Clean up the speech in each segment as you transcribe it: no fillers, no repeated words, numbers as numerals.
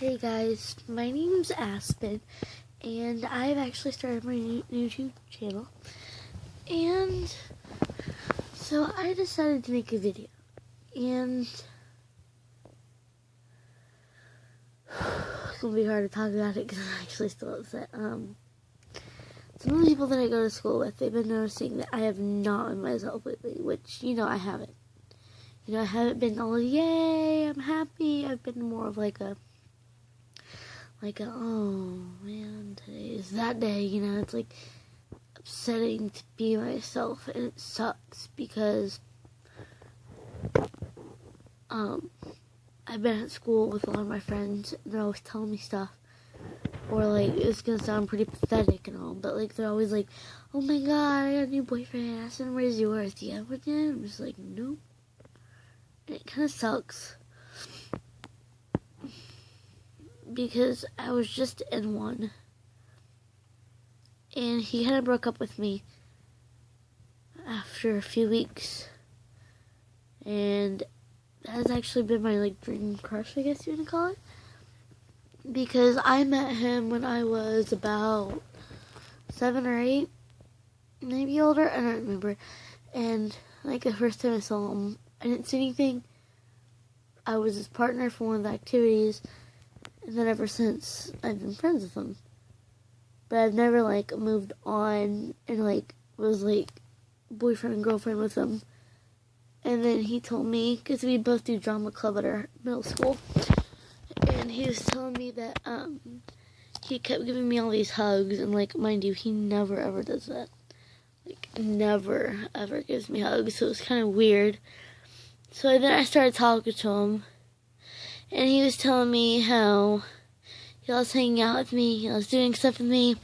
Hey guys, my name's Aspen, and I've actually started my new YouTube channel, and so I decided to make a video, and it's gonna be hard to talk about it because I'm actually still upset. Some of the people that I go to school with, they've been noticing that I have not been myself lately, which, I haven't. I haven't been all, yay, I'm happy. I've been more of like a, oh man, today is that day, it's like upsetting to be myself, and it sucks because, I've been at school with a lot of my friends, and they're always telling me stuff, or it's gonna sound pretty pathetic and all, but they're always like, oh my god, I got a new boyfriend, ask him where's yours, do you have one yet? I'm just like, nope, and it kinda sucks, because I was just in one, and he kind of broke up with me after a few weeks, and that has actually been my dream crush, I guess you would call it, because I met him when I was about 7 or 8, maybe older, I don't remember, and the first time I saw him, I didn't see anything. I was his partner for one of the activities, and then ever since, I've been friends with him. But I've never, moved on and, was, boyfriend and girlfriend with him. And then he told me, because we both do drama club at our middle school, and he was telling me that, he kept giving me all these hugs, and, mind you, he never, ever does that. Never, ever gives me hugs, so it was kind of weird. So then I started talking to him, and he was telling me how he was hanging out with me, he was doing stuff with me.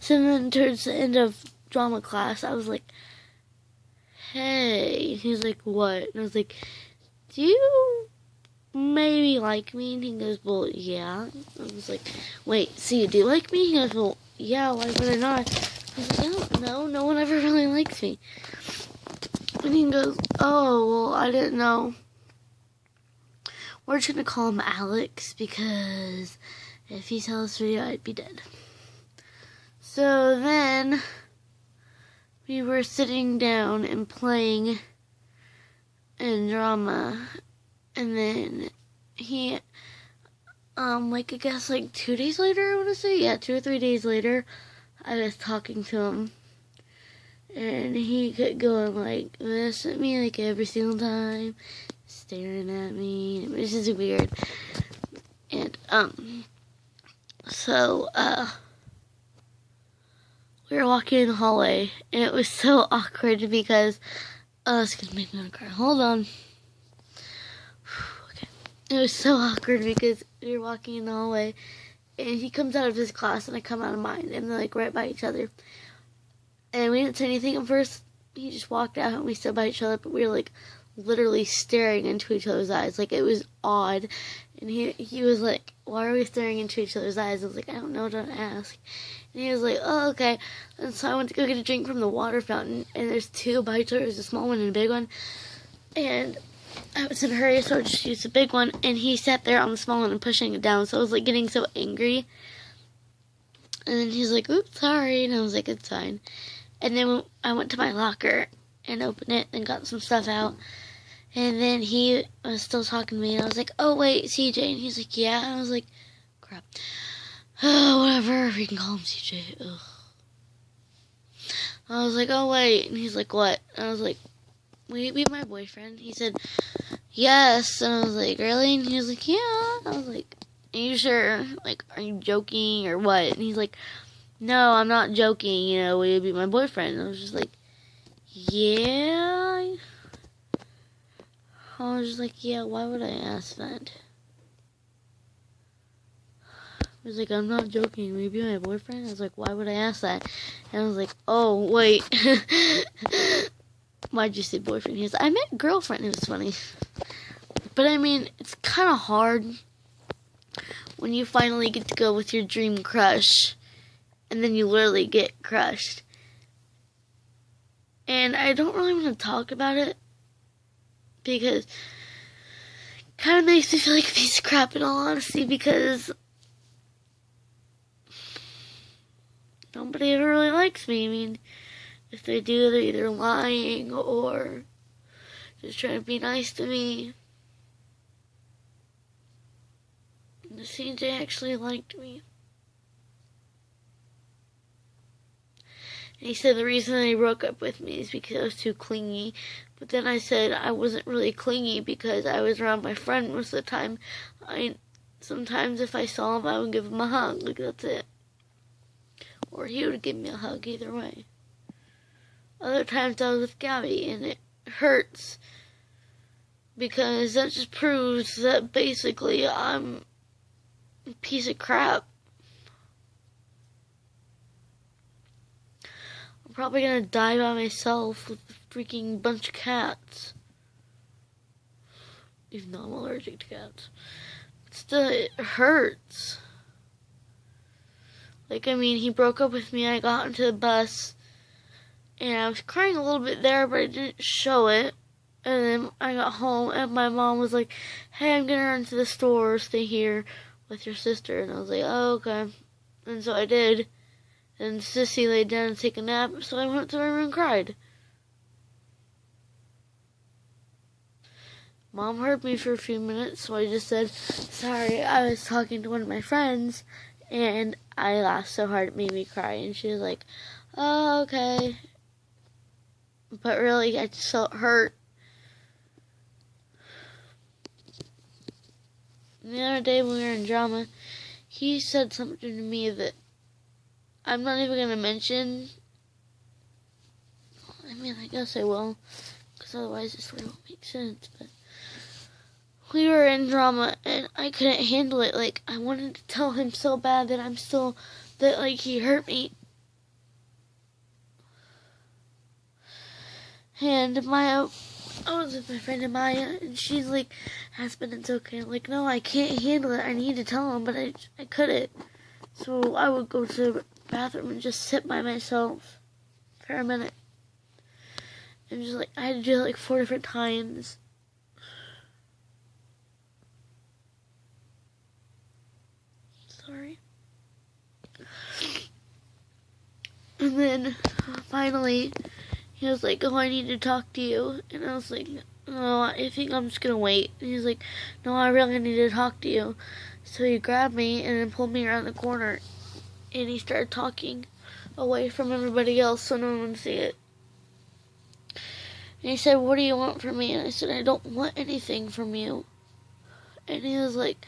So then towards the end of drama class, I was like, hey. He was like, what? And I was like, do you maybe like me? And he goes, well, yeah. I was like, wait, so you do like me? He goes, well, yeah, why would I not? I was like, I don't know, no one ever really likes me. And he goes, oh, well, I didn't know. We're just going to call him Alex, because if he saw this video, I'd be dead. So then, we were sitting down and playing in drama, and then he, I guess 2 days later, I want to say, yeah, 2 or 3 days later, I was talking to him, and he kept going this at me every single time, staring at me. It was just weird. And so we were walking in the hallway, and it was so awkward because it's gonna make me wanna cry. Hold on. Okay. It was so awkward because we were walking in the hallway, and he comes out of his class and I come out of mine, and they're right by each other. And we didn't say anything at first. He just walked out and we stood by each other, but we were literally staring into each other's eyes. It was odd. And he was like, why are we staring into each other's eyes? I was like, I don't know, don't ask. And he was like, oh, okay. And so I went to go get a drink from the water fountain, and there's 2 by each other. There's a small one and a big one. And I was in a hurry, so I just used the big one, and he sat there on the small one and pushing it down. So I was getting so angry. And then he's like, oops, sorry. And I was like, it's fine. And then I went to my locker and opened it and got some stuff out. And then he was still talking to me, and I was like, oh, wait, CJ. And he's like, yeah. And I was like, crap. Oh, whatever. We can call him CJ. Ugh. I was like, oh, wait. And he's like, what? And I was like, will you be my boyfriend? He said, yes. And I was like, really? And he was like, yeah. And I was like, are you sure? Are you joking or what? And he's like, no, I'm not joking, will you be my boyfriend? And I was just like, yeah. I was just like, yeah, why would I ask that? He was like, I'm not joking, will you be my boyfriend? I was like, why would I ask that? And I was like, oh, wait. Why'd you say boyfriend? He was like, I meant girlfriend. It was funny. But I mean, it's kind of hard when you finally get to go with your dream crush, and then you literally get crushed. And I don't really want to talk about it, because it kind of makes me feel like a piece of crap, in all honesty, because nobody ever really likes me. I mean, if they do, they're either lying or just trying to be nice to me. And the CJ actually liked me. And he said the reason he broke up with me is because I was too clingy. But then I said I wasn't really clingy because I was around my friend most of the time. Sometimes if I saw him, I would give him a hug. Like, that's it. Or he would give me a hug, either way. Other times I was with Gabby, and it hurts. Because that just proves that basically I'm a piece of crap. I'm probably gonna die by myself with a freaking bunch of cats. Even though I'm allergic to cats. But still, it hurts. Like, I mean, he broke up with me, I got into the bus, and I was crying a little bit there, but I didn't show it. And then I got home, and my mom was like, hey, I'm gonna run to the store, stay here with your sister. And I was like, oh, okay. And so I did. And Sissy laid down to take a nap, so I went to my room and cried. Mom heard me for a few minutes, so I just said, sorry, I was talking to one of my friends, and I laughed so hard it made me cry. And she was like, oh, okay. But really, I just felt hurt. And the other day when we were in drama, he said something to me that I'm not even going to mention. I mean, I guess I will, because otherwise this story won't make sense. But we were in drama, and I couldn't handle it. Like, I wanted to tell him so bad that like, he hurt me. And I was with my friend Amaya, and she's like, Aspen, it's okay. I'm like, no, I can't handle it. I need to tell him, but I couldn't. So I would go to the bathroom and just sit by myself for a minute. And just like, I had to do it like 4 different times. Sorry. And then, finally, he was like, oh, I need to talk to you. And I was like, no, I think I'm just going to wait. And he was like, no, I really need to talk to you. So he grabbed me and then pulled me around the corner. And he started talking away from everybody else so no one would see it. And he said, what do you want from me? And I said, I don't want anything from you. And he was like,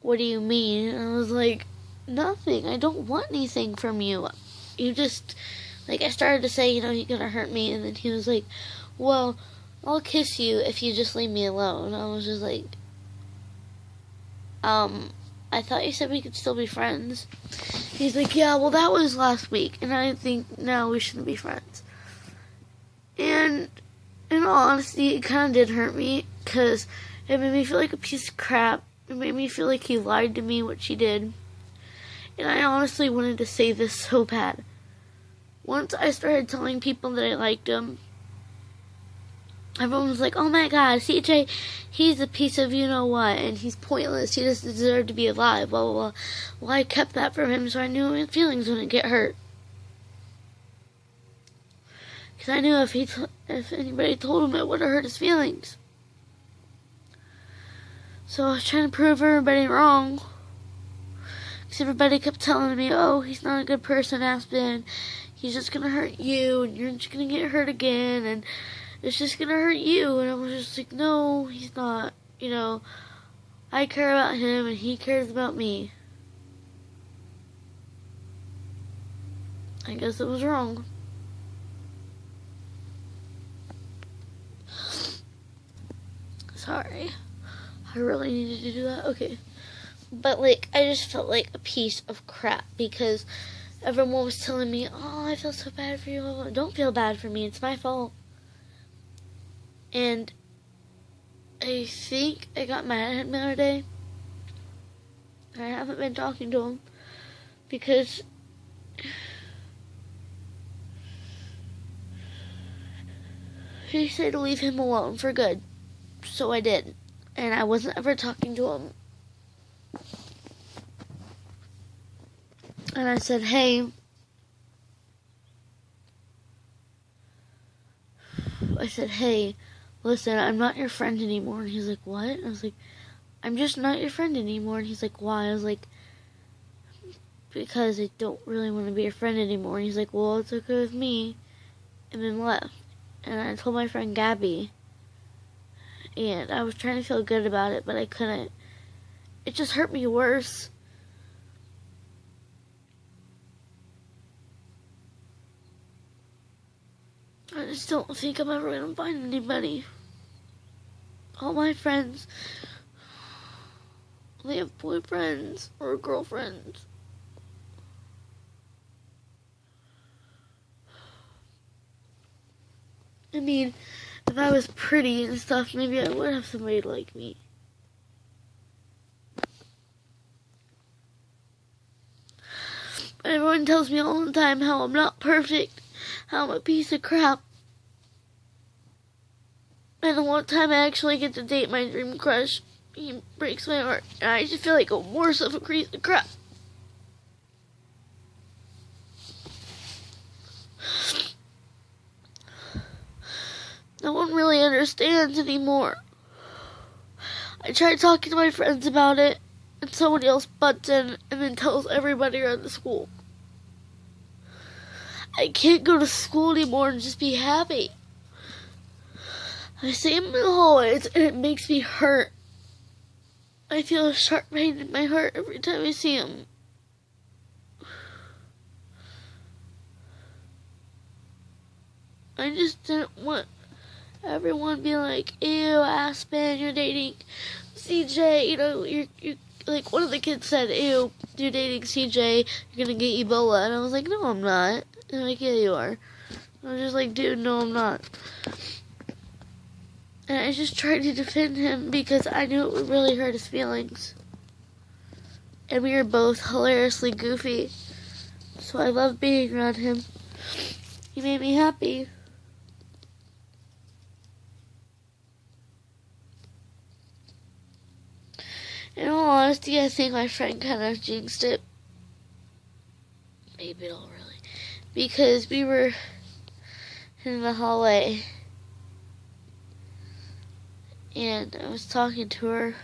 what do you mean? And I was like, nothing. I don't want anything from you. You just... Like, I started to say, you're gonna hurt me, and then he was like, well, I'll kiss you if you just leave me alone. I was just like, I thought you said we could still be friends. He's like, yeah, well, that was last week, and I think now we shouldn't be friends. And, in all honesty, it kind of did hurt me, because it made me feel like a piece of crap. It made me feel like he lied to me, which he did. And I honestly wanted to say this so bad. Once I started telling people that I liked him, everyone was like, oh my god, CJ, he's a piece of you-know-what, and he's pointless, he doesn't deserve to be alive, blah, blah, blah. Well, I kept that from him, so I knew his feelings wouldn't get hurt. Because I knew if anybody told him, it would have hurt his feelings. So I was trying to prove everybody wrong. Because everybody kept telling me, oh, he's not a good person, Aspen. He's just gonna hurt you, and you're just gonna get hurt again, and it's just gonna hurt you. And I was just like, no, he's not. I care about him, and he cares about me. I guess it was wrong. Sorry. I really needed to do that. Okay. But, like, I just felt like a piece of crap, because everyone was telling me, oh, I feel so bad for you. Don't feel bad for me. It's my fault. And I think I got mad at him the other day. I haven't been talking to him because he said to leave him alone for good. So I did. And I wasn't ever talking to him. And I said, hey, I said, hey, listen, I'm not your friend anymore. And he's like, what? And I was like, I'm just not your friend anymore. And he's like, why? I was like, because I don't really want to be your friend anymore. And he's like, well, it's okay with me. And then left. And I told my friend Gabby. And I was trying to feel good about it, but I couldn't. It just hurt me worse. I just don't think I'm ever going to find anybody. All my friends, they have boyfriends or girlfriends. I mean, if I was pretty and stuff, maybe I would have somebody like me. Everyone tells me all the time how I'm not perfect, how I'm a piece of crap. And the one time I actually get to date my dream crush, he breaks my heart. And I just feel like I'm worse of a piece of crap. No one really understands anymore. I tried talking to my friends about it, and somebody else butts in and then tells everybody around the school. I can't go to school anymore and just be happy. I see him in the hallways and it makes me hurt. I feel a sharp pain in my heart every time I see him. I just didn't want everyone being like, ew, Aspen, you're dating CJ, you know, you're like one of the kids said, ew, you're dating CJ, you're gonna get Ebola. And I was like, no, I'm not. And they're like, yeah, you are. I was just like, dude, no, I'm not. And I just tried to defend him because I knew it would really hurt his feelings. And we were both hilariously goofy. So I loved being around him. He made me happy. In all honesty, I think my friend kind of jinxed it. Maybe not really. Because we were in the hallway. And I was talking to her.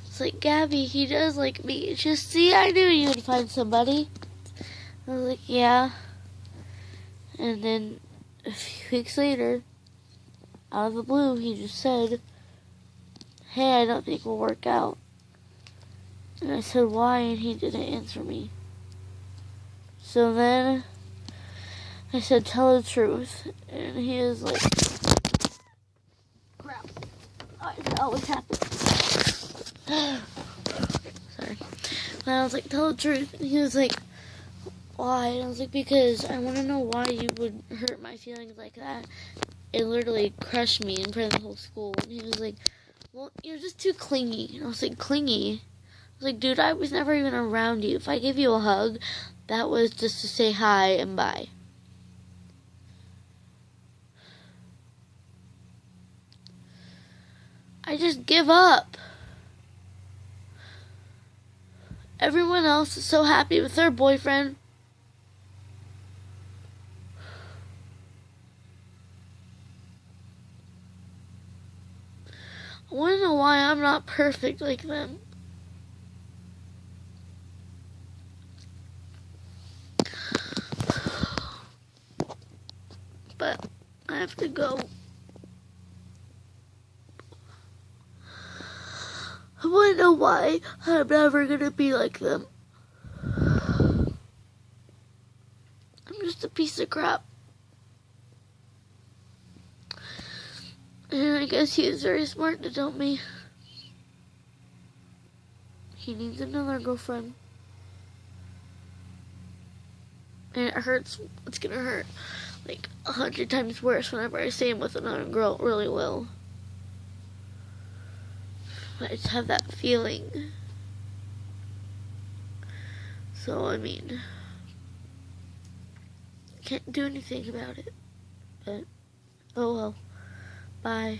It's like, Gabby, he does like me. Just see, I knew you would find somebody. I was like, yeah. And then a few weeks later, out of the blue, he just said, hey, I don't think we'll work out. And I said, why? And he didn't answer me. So then I said, tell the truth. And he was like, crap. I know what's happened. Sorry. And I was like, tell the truth. And he was like, why? And I was like, because I want to know why you would hurt my feelings like that. It literally crushed me in front of the whole school. And he was like, well, you're just too clingy. And I was like, clingy? I was like, dude, I was never even around you. If I gave you a hug, that was just to say hi and bye. I just give up. Everyone else is so happy with their boyfriend. I want to know why I'm not perfect like them. But I have to go. I want to know why I'm never going to be like them. I'm just a piece of crap. And I guess he is very smart to tell me he needs another girlfriend. And it hurts. It's gonna hurt like 100 times worse whenever I see him with another girl. It really will. I just have that feeling. So, I mean, can't do anything about it. But, oh well. Bye.